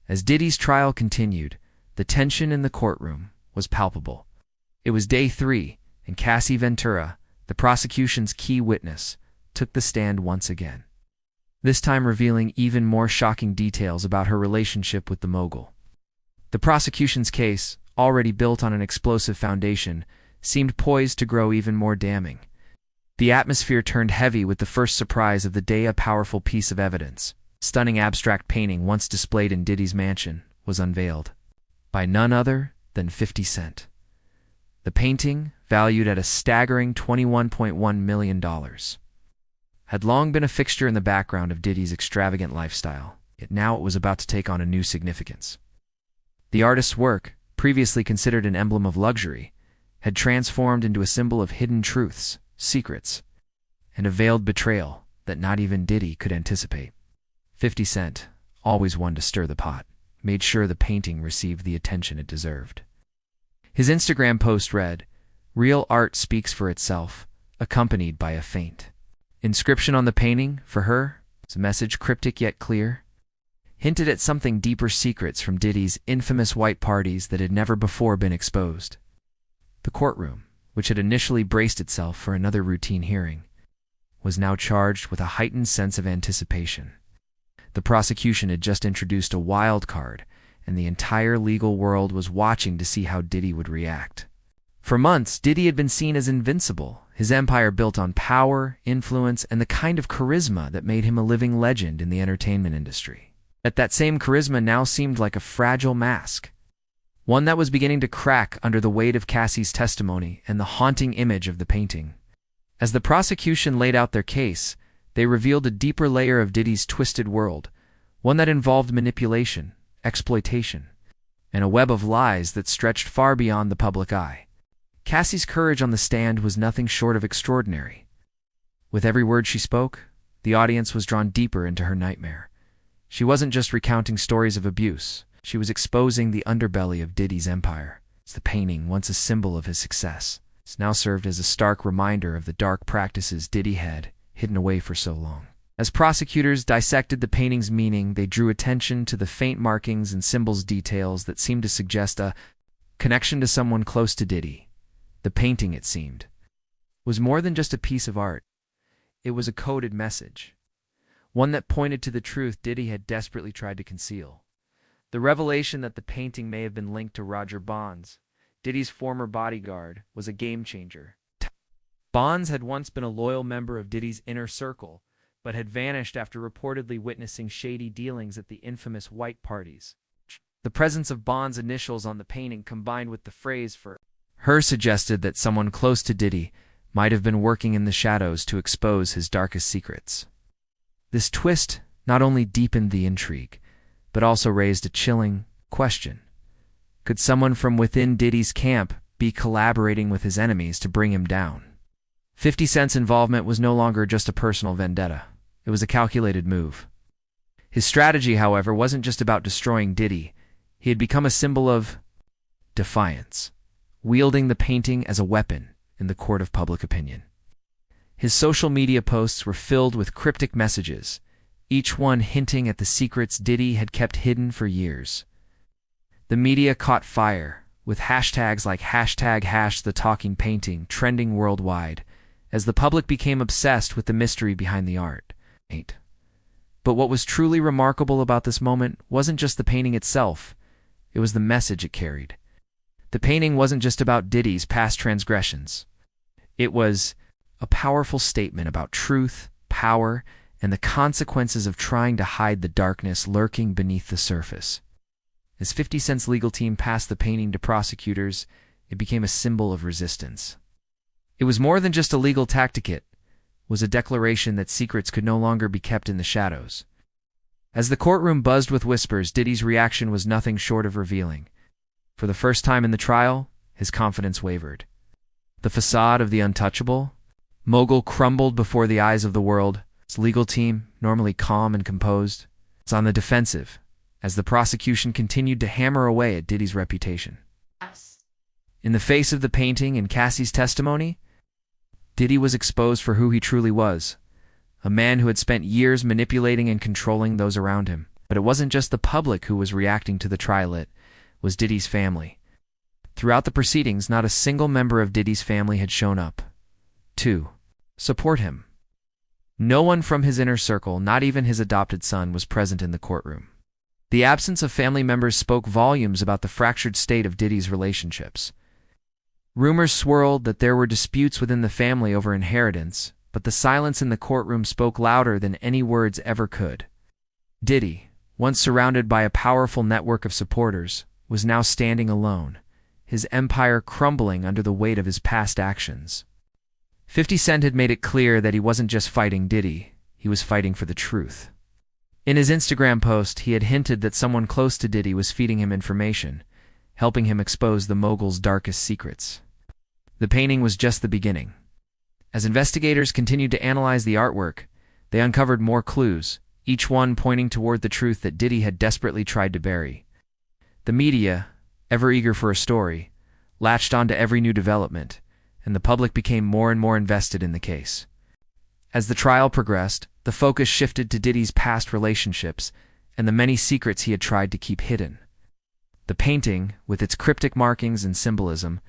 As Diddy's trial continued, the tension in the courtroom was palpable. It was day 3, and Cassie Ventura, the prosecution's key witness, took the stand once again, this time revealing even more shocking details about her relationship with the mogul. The prosecution's case, already built on an explosive foundation, seemed poised to grow even more damning. The atmosphere turned heavy with the first surprise of the day. A powerful piece of evidence, stunning abstract painting once displayed in Diddy's mansion, was unveiled by none other than 50 Cent. The painting, valued at a staggering $21.1 million, had long been a fixture in the background of Diddy's extravagant lifestyle, yet now it was about to take on a new significance. The artist's work, previously considered an emblem of luxury, had transformed into a symbol of hidden truths, secrets, and a veiled betrayal that not even Diddy could anticipate. 50 Cent, always one to stir the pot, made sure the painting received the attention it deserved. His Instagram post read, "Real art speaks for itself," accompanied by a faint inscription on the painting. For her, it's a message cryptic yet clear, hinted at something deeper: secrets from Diddy's infamous white parties that had never before been exposed. The courtroom, which had initially braced itself for another routine hearing, was now charged with a heightened sense of anticipation. The prosecution had just introduced a wild card, and the entire legal world was watching to see how Diddy would react. For months, Diddy had been seen as invincible, his empire built on power, influence, and the kind of charisma that made him a living legend in the entertainment industry. Yet that same charisma now seemed like a fragile mask, one that was beginning to crack under the weight of Cassie's testimony and the haunting image of the painting. As the prosecution laid out their case, they revealed a deeper layer of Diddy's twisted world, one that involved manipulation, exploitation, and a web of lies that stretched far beyond the public eye. Cassie's courage on the stand was nothing short of extraordinary. With every word she spoke, the audience was drawn deeper into her nightmare. She wasn't just recounting stories of abuse, she was exposing the underbelly of Diddy's empire. The painting, once a symbol of his success, now served as a stark reminder of the dark practices Diddy had hidden away for so long. As prosecutors dissected the painting's meaning, they drew attention to the faint markings and symbols details that seemed to suggest a connection to someone close to Diddy. The painting, it seemed, was more than just a piece of art. It was a coded message, one that pointed to the truth Diddy had desperately tried to conceal. The revelation that the painting may have been linked to Roger Bonds, Diddy's former bodyguard, was a game-changer. Bonds had once been a loyal member of Diddy's inner circle, but had vanished after reportedly witnessing shady dealings at the infamous white parties. The presence of Bonds' initials on the painting, combined with the phrase "for her," suggested that someone close to Diddy might have been working in the shadows to expose his darkest secrets. This twist not only deepened the intrigue, but also raised a chilling question. Could someone from within Diddy's camp be collaborating with his enemies to bring him down? 50 Cent's involvement was no longer just a personal vendetta. It was a calculated move. His strategy, however, wasn't just about destroying Diddy. He had become a symbol of defiance, wielding the painting as a weapon in the court of public opinion. His social media posts were filled with cryptic messages, each one hinting at the secrets Diddy had kept hidden for years. The media caught fire, with hashtags like #HashTheTalkingPainting trending worldwide, as the public became obsessed with the mystery behind the art. But what was truly remarkable about this moment wasn't just the painting itself, it was the message it carried. The painting wasn't just about Diddy's past transgressions. It was a powerful statement about truth, power, and the consequences of trying to hide the darkness lurking beneath the surface. As 50 Cent's legal team passed the painting to prosecutors, it became a symbol of resistance. It was more than just a legal tactic, it was a declaration that secrets could no longer be kept in the shadows. As the courtroom buzzed with whispers, Diddy's reaction was nothing short of revealing. For the first time in the trial, his confidence wavered. The facade of the untouchable mogul crumbled before the eyes of the world. His legal team, normally calm and composed, was on the defensive as the prosecution continued to hammer away at Diddy's reputation. In the face of the painting and Cassie's testimony, Diddy was exposed for who he truly was, a man who had spent years manipulating and controlling those around him. But it wasn't just the public who was reacting to the trial, it was Diddy's family. Throughout the proceedings, not a single member of Diddy's family had shown up to support him. No one from his inner circle, not even his adopted son, was present in the courtroom. The absence of family members spoke volumes about the fractured state of Diddy's relationships. Rumors swirled that there were disputes within the family over inheritance, but the silence in the courtroom spoke louder than any words ever could. Diddy, once surrounded by a powerful network of supporters, was now standing alone, his empire crumbling under the weight of his past actions. 50 Cent had made it clear that he wasn't just fighting Diddy, he was fighting for the truth. In his Instagram post, he had hinted that someone close to Diddy was feeding him information, helping him expose the mogul's darkest secrets. The painting was just the beginning. As investigators continued to analyze the artwork, they uncovered more clues, each one pointing toward the truth that Diddy had desperately tried to bury. The media, ever eager for a story, latched onto every new development, and the public became more and more invested in the case. As the trial progressed, the focus shifted to Diddy's past relationships and the many secrets he had tried to keep hidden. The painting, with its cryptic markings and symbolism,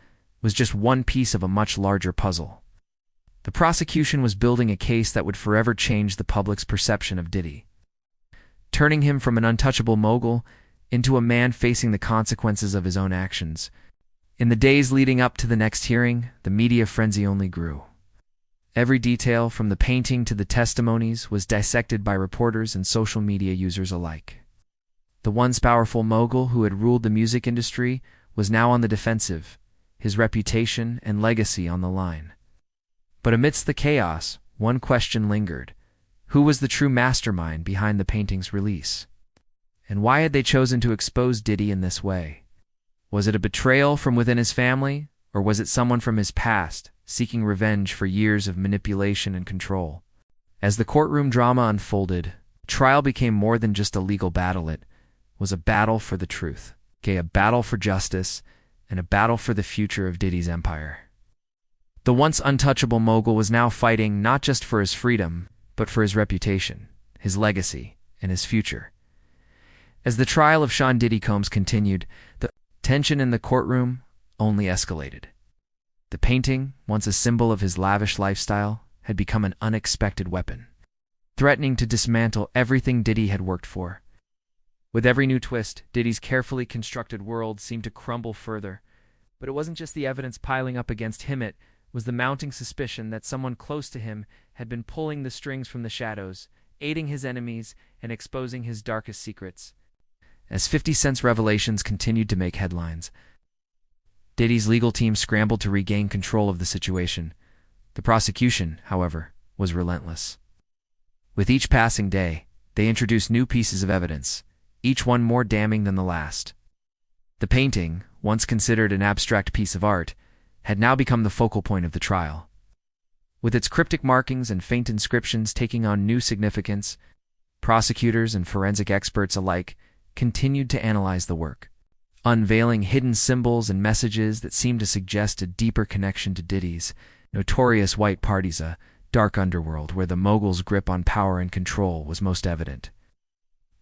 was just one piece of a much larger puzzle. The prosecution was building a case that would forever change the public's perception of Diddy, turning him from an untouchable mogul into a man facing the consequences of his own actions. In the days leading up to the next hearing, the media frenzy only grew. Every detail, from the painting to the testimonies, was dissected by reporters and social media users alike. The once powerful mogul who had ruled the music industry was now on the defensive, his reputation and legacy on the line. But amidst the chaos, one question lingered. Who was the true mastermind behind the painting's release? And why had they chosen to expose Diddy in this way? Was it a betrayal from within his family, or was it someone from his past, seeking revenge for years of manipulation and control? As the courtroom drama unfolded, the trial became more than just a legal battle. It was a battle for the truth, a battle for justice, and a battle for the future of Diddy's empire. The once untouchable mogul was now fighting not just for his freedom, but for his reputation, his legacy, and his future. As the trial of Sean Diddy Combs continued, the tension in the courtroom only escalated. The painting, once a symbol of his lavish lifestyle, had become an unexpected weapon, threatening to dismantle everything Diddy had worked for. With every new twist, Diddy's carefully constructed world seemed to crumble further. But it wasn't just the evidence piling up against him, it was the mounting suspicion that someone close to him had been pulling the strings from the shadows, aiding his enemies and exposing his darkest secrets. As 50 Cent's revelations continued to make headlines, Diddy's legal team scrambled to regain control of the situation. The prosecution, however, was relentless. With each passing day, they introduced new pieces of evidence, each one more damning than the last. The painting, once considered an abstract piece of art, had now become the focal point of the trial. With its cryptic markings and faint inscriptions taking on new significance, prosecutors and forensic experts alike continued to analyze the work, unveiling hidden symbols and messages that seemed to suggest a deeper connection to Diddy's notorious white parties, a dark underworld where the mogul's grip on power and control was most evident.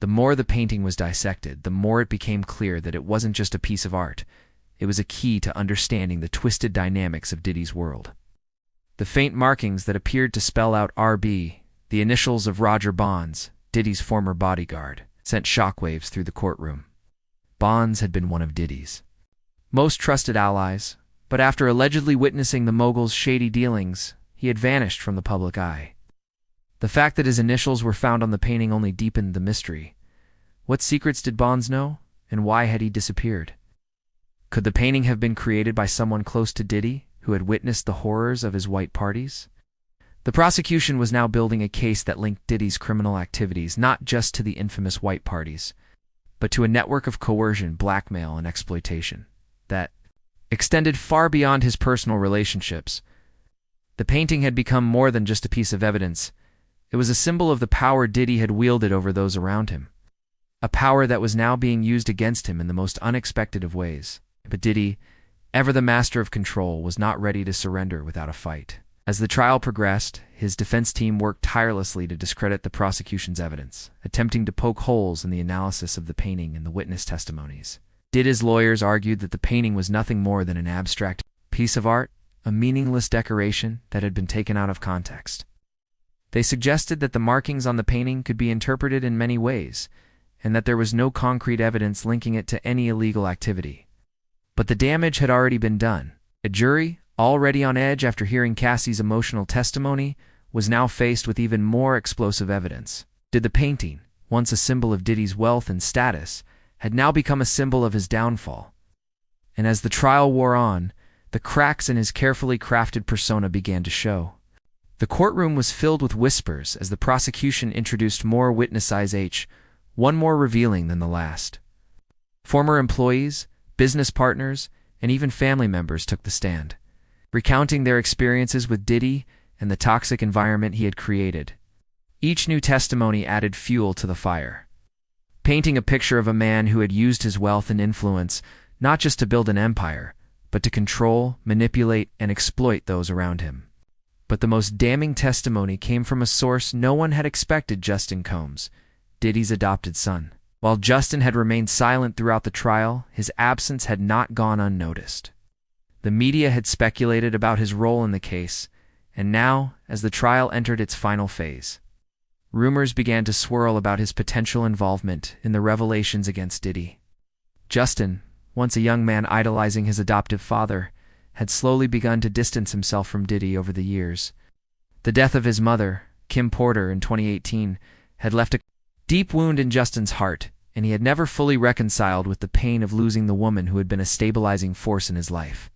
The more the painting was dissected, the more it became clear that it wasn't just a piece of art. It was a key to understanding the twisted dynamics of Diddy's world. The faint markings that appeared to spell out RB, the initials of Roger Bonds, Diddy's former bodyguard, sent shockwaves through the courtroom. Bonds had been one of Diddy's most trusted allies, but after allegedly witnessing the mogul's shady dealings, he had vanished from the public eye. The fact that his initials were found on the painting only deepened the mystery. What secrets did Bonds know, and why had he disappeared? Could the painting have been created by someone close to Diddy, who had witnessed the horrors of his white parties? The prosecution was now building a case that linked Diddy's criminal activities not just to the infamous white parties, but to a network of coercion, blackmail, and exploitation that extended far beyond his personal relationships. The painting had become more than just a piece of evidence. It was a symbol of the power Diddy had wielded over those around him, a power that was now being used against him in the most unexpected of ways. But Diddy, ever the master of control, was not ready to surrender without a fight. As the trial progressed, his defense team worked tirelessly to discredit the prosecution's evidence, attempting to poke holes in the analysis of the painting and the witness testimonies. Diddy's lawyers argued that the painting was nothing more than an abstract piece of art, a meaningless decoration that had been taken out of context. They suggested that the markings on the painting could be interpreted in many ways, and that there was no concrete evidence linking it to any illegal activity. But the damage had already been done. A jury, already on edge after hearing Cassie's emotional testimony, was now faced with even more explosive evidence. Did the painting, once a symbol of Diddy's wealth and status, had now become a symbol of his downfall? And as the trial wore on, the cracks in his carefully crafted persona began to show. The courtroom was filled with whispers as the prosecution introduced more witnesses, one more revealing than the last. Former employees, business partners, and even family members took the stand, recounting their experiences with Diddy and the toxic environment he had created. Each new testimony added fuel to the fire, painting a picture of a man who had used his wealth and influence not just to build an empire, but to control, manipulate, and exploit those around him. But the most damning testimony came from a source no one had expected: Justin Combs, Diddy's adopted son. While Justin had remained silent throughout the trial, his absence had not gone unnoticed. The media had speculated about his role in the case, and now, as the trial entered its final phase, rumors began to swirl about his potential involvement in the revelations against Diddy. Justin, once a young man idolizing his adoptive father, had slowly begun to distance himself from Diddy over the years. The death of his mother, Kim Porter, in 2018, had left a deep wound in Justin's heart, and he had never fully reconciled with the pain of losing the woman who had been a stabilizing force in his life.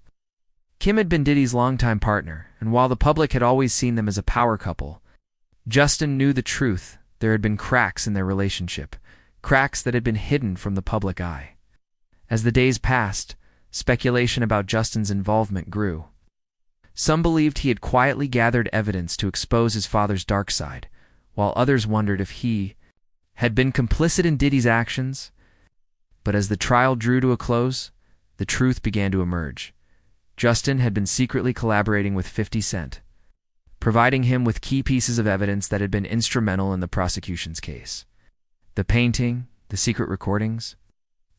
Kim had been Diddy's longtime partner, and while the public had always seen them as a power couple, Justin knew the truth. There had been cracks in their relationship, cracks that had been hidden from the public eye. As the days passed, speculation about Justin's involvement grew. Some believed he had quietly gathered evidence to expose his father's dark side, while others wondered if he had been complicit in Diddy's actions. But as the trial drew to a close, the truth began to emerge. Justin had been secretly collaborating with 50 Cent, providing him with key pieces of evidence that had been instrumental in the prosecution's case. The painting, the secret recordings,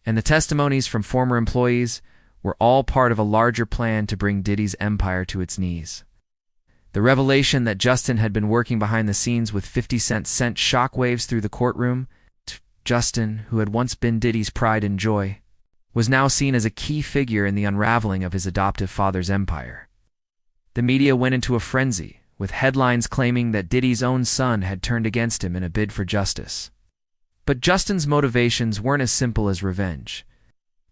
and the testimonies from former employees were all part of a larger plan to bring Diddy's empire to its knees. The revelation that Justin had been working behind the scenes with 50 Cent sent shockwaves through the courtroom. Justin, who had once been Diddy's pride and joy, was now seen as a key figure in the unraveling of his adoptive father's empire. The media went into a frenzy, with headlines claiming that Diddy's own son had turned against him in a bid for justice. But Justin's motivations weren't as simple as revenge.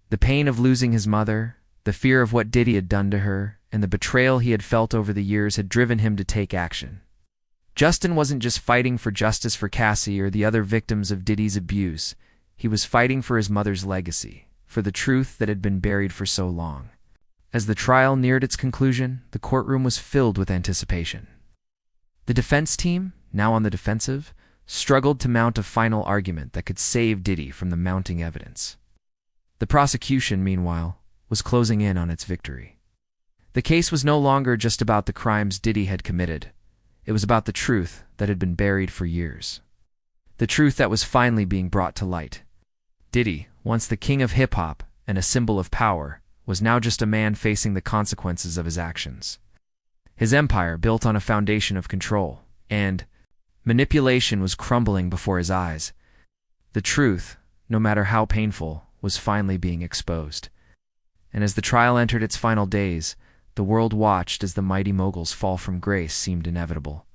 The pain of losing his mother, the fear of what Diddy had done to her, and the betrayal he had felt over the years had driven him to take action. Justin wasn't just fighting for justice for Cassie or the other victims of Diddy's abuse. He was fighting for his mother's legacy, for the truth that had been buried for so long. As the trial neared its conclusion, the courtroom was filled with anticipation. The defense team, now on the defensive, struggled to mount a final argument that could save Diddy from the mounting evidence. The prosecution, meanwhile, was closing in on its victory. The case was no longer just about the crimes Diddy had committed. It was about the truth that had been buried for years. The truth that was finally being brought to light. Diddy, once the king of hip-hop and a symbol of power, was now just a man facing the consequences of his actions. His empire, built on a foundation of control and manipulation, was crumbling before his eyes. The truth, no matter how painful, was finally being exposed. And as the trial entered its final days, the world watched as the mighty mogul's fall from grace seemed inevitable.